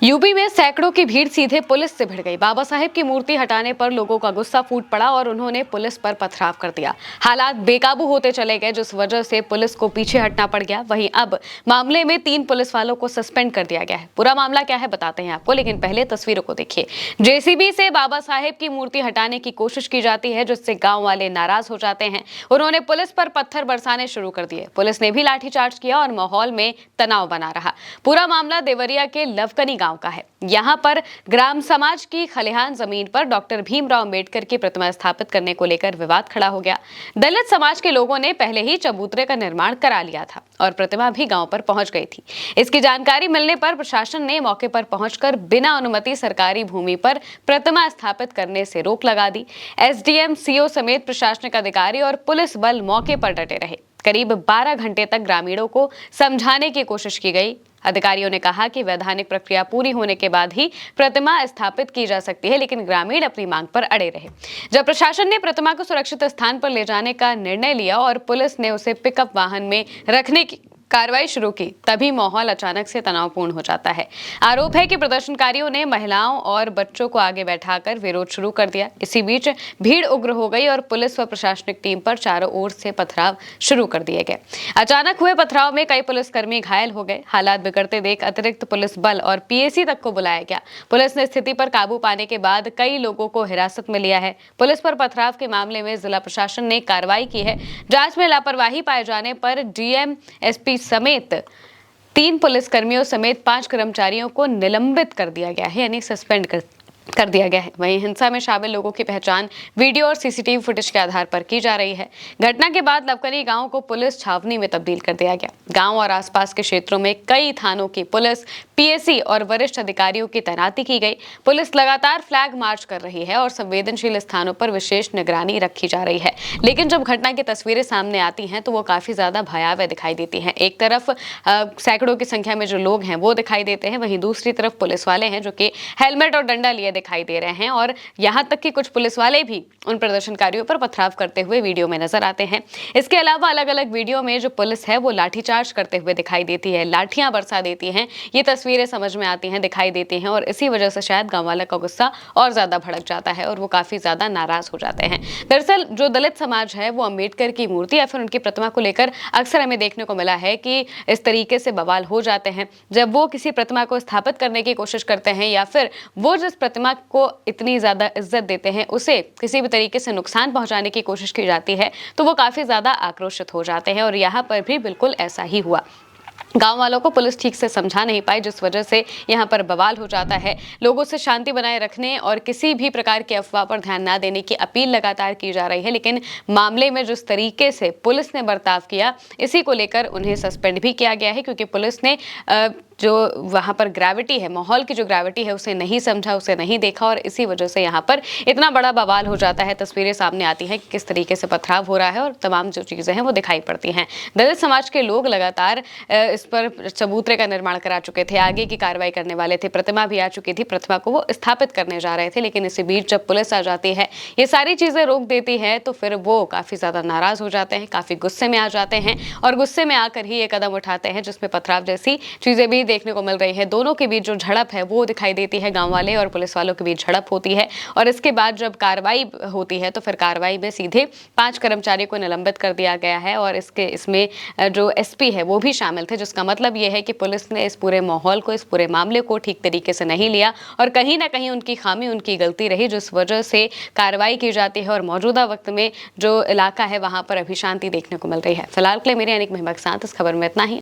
UP में सैकड़ों की भीड़ सीधे पुलिस से भिड़ गई। बाबा साहेब की मूर्ति हटाने पर लोगों का गुस्सा फूट पड़ा और उन्होंने पुलिस पर पथराव कर दिया। हालात बेकाबू होते चले गए, जिस वजह से पुलिस को पीछे हटना पड़ गया। वहीं अब मामले में 3 पुलिस वालों को सस्पेंड कर दिया गया है। पूरा मामला क्या है बताते हैं आपको, लेकिन पहले तस्वीरों को देखिए। जेसीबी से बाबा साहेब की मूर्ति हटाने की कोशिश की जाती है, जिससे गाँव वाले नाराज हो जाते हैं। उन्होंने पुलिस पर पत्थर बरसाने शुरू कर दिए। पुलिस ने भी लाठीचार्ज किया और माहौल में तनाव बना रहा। पूरा मामला देवरिया के लवकनी गांव का है। यहां पर ग्राम समाज की खलिहान जमीन पर डॉक्टर भीमराव अंबेडकर की प्रतिमा स्थापित करने को लेकर विवाद खड़ा हो गया। दलित समाज के लोगों ने पहले ही चबूतरे का निर्माण करा लिया था और प्रतिमा भी गांव पर पहुंच गई थी। इसकी जानकारी मिलने पर प्रशासन ने मौके पर पहुंचकर बिना अनुमति सरकारी भूमि पर प्रतिमा स्थापित करने से रोक लगा दी। एसडीएम, सीओ समेत प्रशासनिक अधिकारी और पुलिस बल मौके पर डटे रहे। करीब 12 घंटे तक ग्रामीणों को समझाने की कोशिश की गई। अधिकारियों ने कहा कि वैधानिक प्रक्रिया पूरी होने के बाद ही प्रतिमा स्थापित की जा सकती है, लेकिन ग्रामीण अपनी मांग पर अड़े रहे। जब प्रशासन ने प्रतिमा को सुरक्षित स्थान पर ले जाने का निर्णय लिया और पुलिस ने उसे पिकअप वाहन में रखने की कार्रवाई शुरू की, तभी माहौल अचानक से तनावपूर्ण हो जाता है। आरोप है कि प्रदर्शनकारियों ने महिलाओं और बच्चों को आगे बैठाकर विरोध शुरू कर दिया। इसी बीच भीड़ उग्र हो गई और पुलिस व प्रशासनिक टीम पर चारों ओर से पथराव शुरू कर दिए गए। अचानक हुए पथराव में कई पुलिसकर्मी घायल हो गए। हालात बिगड़ते देख अतिरिक्त पुलिस बल और पीएसी तक को बुलाया गया। पुलिस ने स्थिति पर काबू पाने के बाद कई लोगों को हिरासत में लिया है। पुलिस पर पथराव के मामले में जिला प्रशासन ने कार्रवाई की है। जांच में लापरवाही पाए जाने पर डीएम, एसपी समेत 3 पुलिसकर्मियों समेत 5 कर्मचारियों को निलंबित कर दिया गया है, यानी सस्पेंड कर दिया गया है। वहीं हिंसा में शामिल लोगों की पहचान वीडियो और सीसीटीवी फुटेज के आधार पर की जा रही है। घटना के बाद लवकनी गांव को पुलिस छावनी में तब्दील कर दिया गया। गांव और आसपास के क्षेत्रों में कई थानों की पुलिस, पीएसी और वरिष्ठ अधिकारियों की तैनाती की गई। पुलिस लगातार फ्लैग मार्च कर रही है और संवेदनशील स्थानों पर विशेष निगरानी रखी जा रही है। लेकिन जब घटना की तस्वीरें सामने आती हैं तो वो काफी ज्यादा भयावह दिखाई देती हैं। एक तरफ सैकड़ों की संख्या में जो लोग हैं वो दिखाई देते हैं, वहीं दूसरी तरफ पुलिस वाले हैं जो कि हेलमेट और डंडा लिए दिखाई दे रहे हैं और यहां तक कि कुछ पुलिस वाले भी उन प्रदर्शनकारियों पर पथराव करते हुए वीडियो में नजर आते हैं। इसके अलावा अलग अलग वीडियो में जो पुलिस है वो लाठीचार्ज करते हुए दिखाई देती है, लाठियां बरसा देती हैं। ये तस्वीरें समझ में आती हैं, दिखाई देती हैं और इसी वजह से शायद गांव वालों का गुस्सा और ज्यादा भड़क जाता है और वो काफी ज्यादा नाराज हो जाते हैं। दरअसल जो दलित समाज है वो अंबेडकर की मूर्ति या फिर उनकी प्रतिमा को लेकर अक्सर हमें देखने को मिला है कि इस तरीके से बवाल हो जाते हैं जब वो किसी प्रतिमा को स्थापित करने की कोशिश करते हैं या फिर वो जिस प्रतिमा को इतनी ज्यादा इज्जत देते हैं उसे किसी भी तरीके से नुकसान पहुंचाने की कोशिश की जाती है, तो वो काफी ज्यादा आक्रोशित हो जाते हैं और यहाँ पर भी बिल्कुल ऐसा ही हुआ। गांव वालों को पुलिस ठीक से समझा नहीं पाई, जिस वजह से यहां पर बवाल हो जाता है। लोगों से शांति बनाए रखने और किसी भी प्रकार की अफवाह पर ध्यान न देने की अपील लगातार की जा रही है, लेकिन मामले में जिस तरीके से पुलिस ने बर्ताव किया, इसी को लेकर उन्हें सस्पेंड भी किया गया है, क्योंकि पुलिस ने जो वहां पर ग्रेविटी है, माहौल की जो ग्रेविटी है उसे नहीं समझा, उसे नहीं देखा और इसी वजह से यहाँ पर इतना बड़ा बवाल हो जाता है। तस्वीरें सामने आती हैं कि किस तरीके से पथराव हो रहा है और तमाम जो चीजें हैं वो दिखाई पड़ती हैं। दलित समाज के लोग लगातार इस पर चबूतरे का निर्माण करा चुके थे, आगे की कार्रवाई करने वाले थे, प्रतिमा भी आ चुकी थी, प्रतिमा को वो स्थापित करने जा रहे थे, लेकिन इसी बीच जब पुलिस आ जाती है, ये सारी चीजें रोक देती है, तो फिर वो काफी ज्यादा नाराज हो जाते हैं, काफी गुस्से में आ जाते हैं और गुस्से में आकर ही ये कदम उठाते हैं जिसमें पथराव जैसी चीजें भी देखने को मिल रही है। दोनों के बीच जो झड़प है वो दिखाई देती है, गांव वाले और पुलिस वालों के बीच झड़प होती है और इसके बाद जब कार्रवाई होती है तो फिर कार्रवाई में सीधे 5 कर्मचारियों को निलंबित कर दिया गया है और इसमें जो एसपी है वो भी शामिल थे, जिसका मतलब ये है कि पुलिस ने इस पूरे माहौल को, इस पूरे मामले को ठीक तरीके से नहीं लिया और कहीं ना कहीं उनकी खामी, उनकी गलती रही, जिस वजह से कार्रवाई की जाती है और मौजूदा वक्त में जो इलाका है वहां पर अभी शांति देखने को मिल रही है। फिलहाल के लिए मेरे यानी महबूब के साथ इस खबर में इतना ही।